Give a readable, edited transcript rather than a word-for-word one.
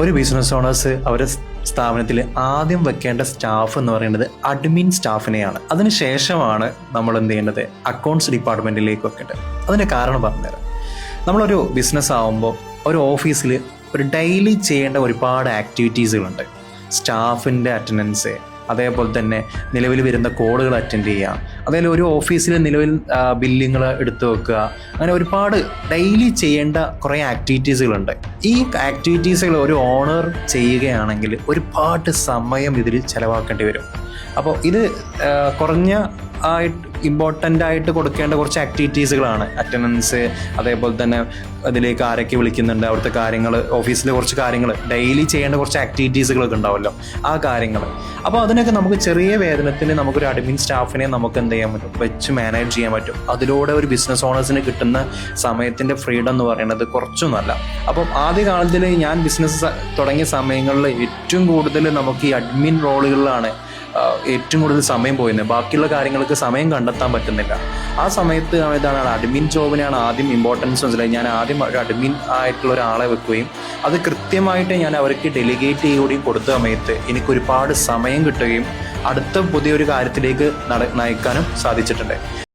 ഒരു business owners അവരുടെ സ്ഥാപനത്തിൽ ആദ്യം വെക്കേണ്ട സ്റ്റാഫ് എന്ന് പറയുന്നത് അഡ്മിൻ സ്റ്റാഫിനെയാണ്. അതിനുശേഷമാണ് നമ്മൾ എന്ത് ചെയ്യേണ്ടത്, അക്കൗണ്ട്സ് ഡിപ്പാർട്ട്മെന്റിലേക്ക് വെക്കേണ്ടത്. അതിന്റെ കാരണം പറഞ്ഞുതരാം. നമ്മളൊരു ബിസിനസ് ആകുമ്പോൾ ഒരു ഓഫീസിൽ ഒരു ഡെയിലി ചെയ്യേണ്ട ഒരുപാട് ആക്ടിവിറ്റീസുകളുണ്ട്. സ്റ്റാഫിൻ്റെ അറ്റൻഡൻസ്, അതേപോലെ തന്നെ നിലവിൽ വരുന്ന കോളുകൾ അറ്റൻഡ് ചെയ്യുക, അതേപോലെ ഒരു ഓഫീസിൽ നിലവിൽ ബില്ലിങ്ങൾ എടുത്തു വെക്കുക, അങ്ങനെ ഒരുപാട് ഡെയിലി ചെയ്യേണ്ട കുറേ ആക്ടിവിറ്റീസുകളുണ്ട്. ഈ ആക്ടിവിറ്റീസുകൾ ഒരു ഓണർ ചെയ്യുകയാണെങ്കിൽ ഒരുപാട് സമയം ഇതിൽ ചിലവാക്കേണ്ടി വരും. അപ്പോൾ ഇത് കുറഞ്ഞ ഇമ്പോർട്ടൻ്റ് ആയിട്ട് കൊടുക്കേണ്ട കുറച്ച് ആക്ടിവിറ്റീസുകളാണ്. അറ്റൻഡൻസ്, അതേപോലെ തന്നെ അതിലേക്ക് ആരൊക്കെ വിളിക്കുന്നുണ്ട്, അവിടുത്തെ കാര്യങ്ങൾ, ഓഫീസിലെ കുറച്ച് കാര്യങ്ങൾ, ഡെയിലി ചെയ്യേണ്ട കുറച്ച് ആക്ടിവിറ്റീസുകളൊക്കെ ഉണ്ടാവുമല്ലോ, ആ കാര്യങ്ങൾ. അപ്പോൾ അതിനൊക്കെ നമുക്ക് ചെറിയ വേതനത്തിന് നമുക്കൊരു അഡ്മിൻ സ്റ്റാഫിനെ നമുക്ക് എന്ത് ചെയ്യാൻ പറ്റും, വെച്ച് മാനേജ് ചെയ്യാൻ പറ്റും. അതിലൂടെ ഒരു ബിസിനസ് ഓണേഴ്സിന് കിട്ടുന്ന സമയത്തിൻ്റെ ഫ്രീഡം എന്ന് പറയുന്നത് കുറച്ചൊന്നുമല്ല. അപ്പം ആദ്യ കാലത്തിൽ ഞാൻ ബിസിനസ് തുടങ്ങിയ സമയങ്ങളിൽ ഏറ്റവും കൂടുതൽ നമുക്ക് ഈ അഡ്മിൻ റോളുകളിലാണ് ഏറ്റവും കൂടുതൽ സമയം പോയിരുന്നത്. ബാക്കിയുള്ള കാര്യങ്ങൾക്ക് സമയം കണ്ടെത്താൻ പറ്റുന്നില്ല. ആ സമയത്താണ് അഡ്മിൻ ജോബിനാണ് ആദ്യം ഇമ്പോർട്ടൻസ് മനസ്സിലായി. ഞാൻ ആദ്യം ഒരു അഡ്മിൻ ആയിട്ടുള്ള ഒരാളെ വെക്കുകയും അത് കൃത്യമായിട്ട് ഞാൻ അവർക്ക് ഡെലിഗേറ്റ് ചെയ്യുകയും കൊടുത്ത സമയത്ത് എനിക്ക് ഒരുപാട് സമയം കിട്ടുകയും അടുത്ത പുതിയൊരു കാര്യത്തിലേക്ക് നയിക്കാനും സാധിച്ചിട്ടുണ്ട്.